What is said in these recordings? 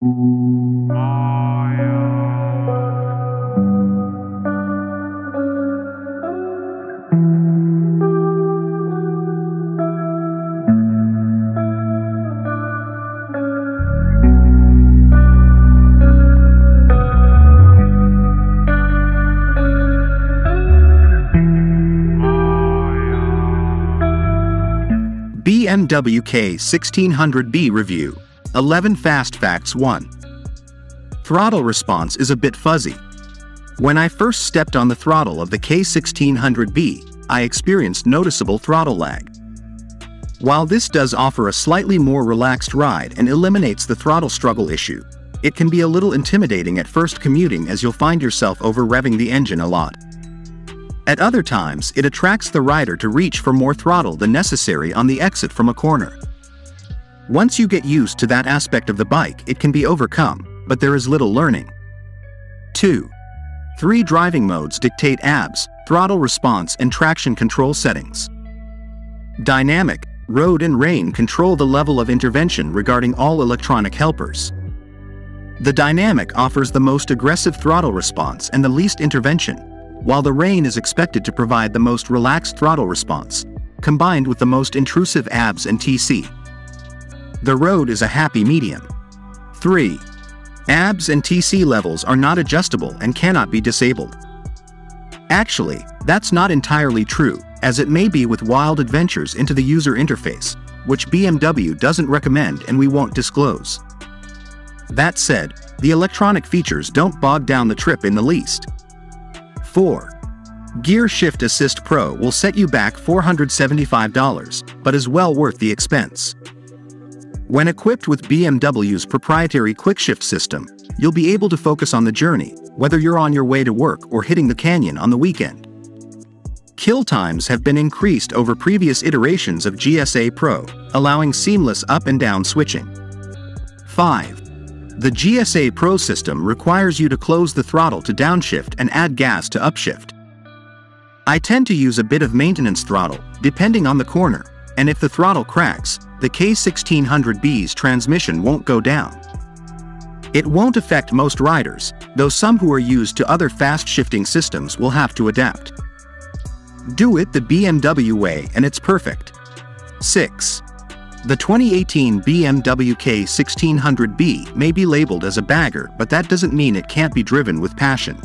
BMW K 1600B Review. 11 Fast Facts 1. Throttle response is a bit fuzzy. When I first stepped on the throttle of the K 1600B, I experienced noticeable throttle lag. While this does offer a slightly more relaxed ride and eliminates the throttle struggle issue, it can be a little intimidating at first commuting, as you'll find yourself over-revving the engine a lot. At other times, it attracts the rider to reach for more throttle than necessary on the exit from a corner. Once you get used to that aspect of the bike, it can be overcome, but there is little learning. 2. 3 driving modes dictate ABS, throttle response and traction control settings. Dynamic, road and rain control the level of intervention regarding all electronic helpers. The dynamic offers the most aggressive throttle response and the least intervention, while the rain is expected to provide the most relaxed throttle response, combined with the most intrusive ABS and TC. The road is a happy medium. 3. ABS and TC levels are not adjustable and cannot be disabled. Actually, that's not entirely true, as it may be with wild adventures into the user interface, which BMW doesn't recommend and we won't disclose. That said, the electronic features don't bog down the trip in the least. 4. Gear Shift Assist Pro will set you back $475, but is well worth the expense. When equipped with BMW's proprietary quickshift system, you'll be able to focus on the journey, whether you're on your way to work or hitting the canyon on the weekend. Kill times have been increased over previous iterations of GSA Pro, allowing seamless up and down switching. 5. The GSA Pro system requires you to close the throttle to downshift and add gas to upshift. I tend to use a bit of maintenance throttle, depending on the corner, and if the throttle cracks, the K 1600B's transmission won't go down. It won't affect most riders, though some who are used to other fast shifting systems will have to adapt. Do it the BMW way and it's perfect. 6. The 2018 BMW K 1600B may be labeled as a bagger, but that doesn't mean it can't be driven with passion.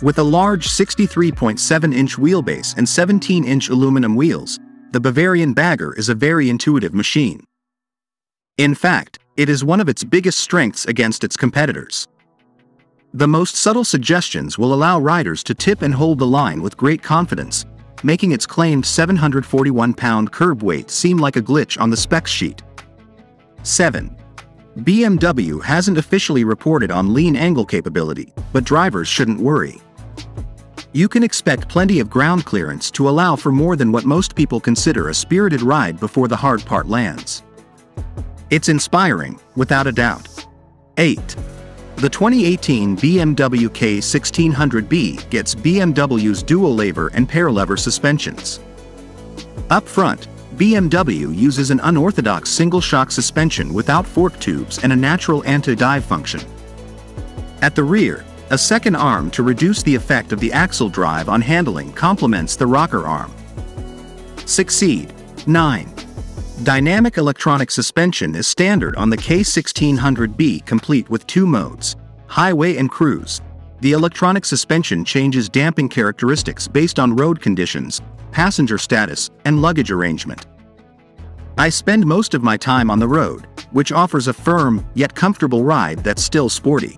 With a large 63.7-inch wheelbase and 17-inch aluminum wheels, the Bavarian bagger is a very intuitive machine. In fact, it is one of its biggest strengths against its competitors. The most subtle suggestions will allow riders to tip and hold the line with great confidence, making its claimed 741-pound curb weight seem like a glitch on the specs sheet. 7. BMW hasn't officially reported on lean angle capability, but drivers shouldn't worry. You can expect plenty of ground clearance to allow for more than what most people consider a spirited ride before the hard part lands. It's inspiring, without a doubt. 8. The 2018 BMW K 1600B gets BMW's dual-lever and pair-lever suspensions. Up front, BMW uses an unorthodox single-shock suspension without fork tubes and a natural anti-dive function. At the rear, a second arm to reduce the effect of the axle drive on handling complements the rocker arm. Succeed. 9. Dynamic electronic suspension is standard on the K 1600B, complete with 2 modes, highway and cruise. The electronic suspension changes damping characteristics based on road conditions, passenger status, and luggage arrangement. I spend most of my time on the road, which offers a firm, yet comfortable ride that's still sporty.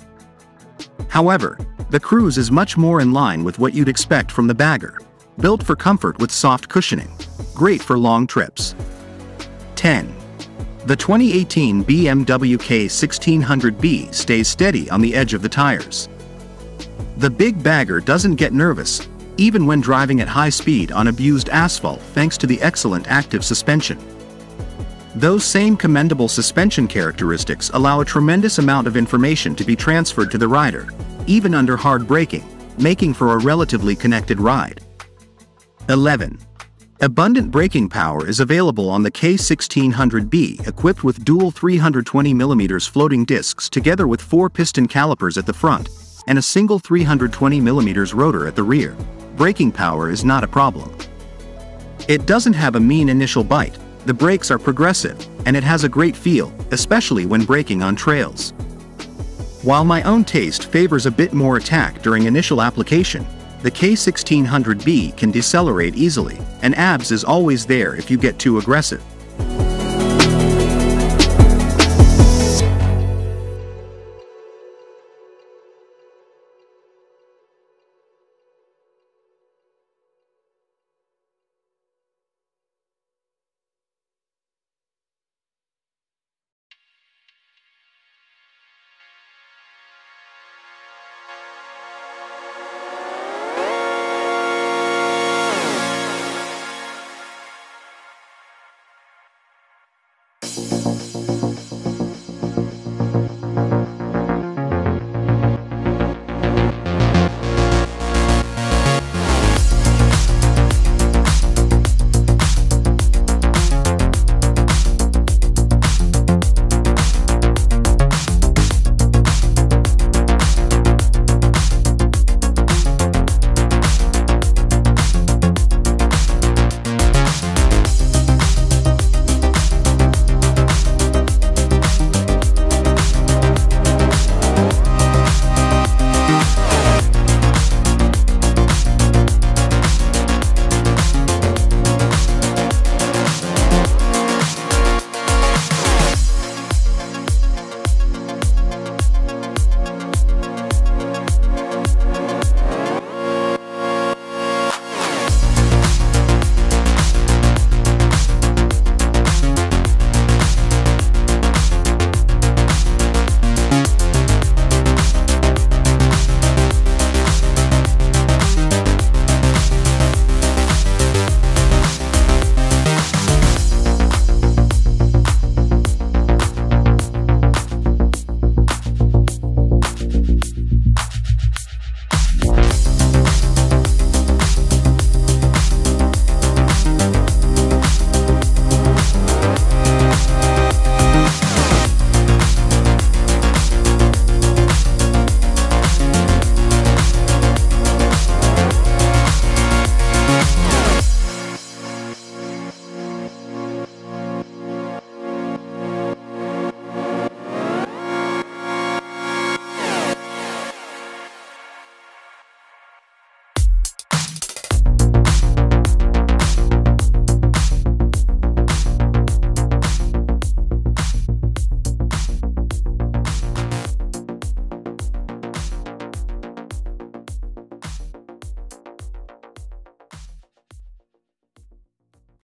However, the cruise is much more in line with what you'd expect from the bagger, built for comfort with soft cushioning, great for long trips. 10. The 2018 BMW K 1600B stays steady on the edge of the tires. The big bagger doesn't get nervous, even when driving at high speed on abused asphalt, thanks to the excellent active suspension. Those same commendable suspension characteristics allow a tremendous amount of information to be transferred to the rider, even under hard braking, making for a relatively connected ride. 11. Abundant braking power is available on the K1600B, equipped with dual 320mm floating discs together with four-piston calipers at the front, and a single 320mm rotor at the rear. Braking power is not a problem. It doesn't have a mean initial bite, the brakes are progressive, and it has a great feel, especially when braking on trails. While my own taste favors a bit more attack during initial application, the K1600B can decelerate easily, and ABS is always there if you get too aggressive.